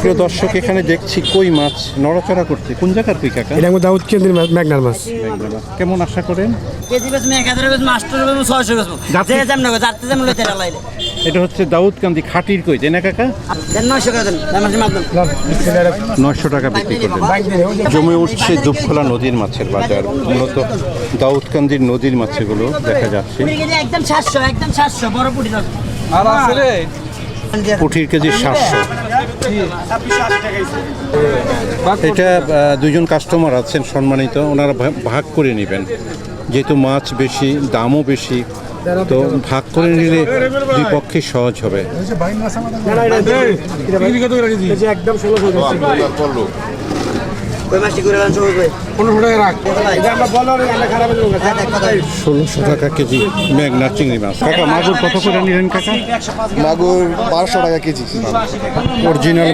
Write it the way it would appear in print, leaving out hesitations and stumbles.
প্রিয় দর্শক, এখানে দেখছি কই মাছ নড়াচড়া করতে। কোন জায়গার কই কাকা? এটা দাউদ কেন্দ্রের মেঘনার মাছ। কেমন আশা করেন? এটা হচ্ছে দাউদকান্দি খাটির কই, তাই না কাকা? 900 টাকা বিক্রি করবেন। জমে উঠছে দুপখোলা নদীর মাছের বাজার। মূলত দাউদকান্দির নদীর মাছগুলো দেখা যাচ্ছে। পুঁটির কেজি 700। এটা দুজন কাস্টমার আছেন সম্মানিত, ওনারা ভাগ করে নেবেন, যেহেতু মাছ বেশি, দামও বেশি, তো ভাগ করে নিলে দুই পক্ষে সহজ হবে। একদম 1600 টাকা কেজি মেঘনা চিংড়ি মাছ। কাকা মাগুর কত করে নিলেন কাকা? মাগুর 1200 টাকা কেজি। অরিজিনাল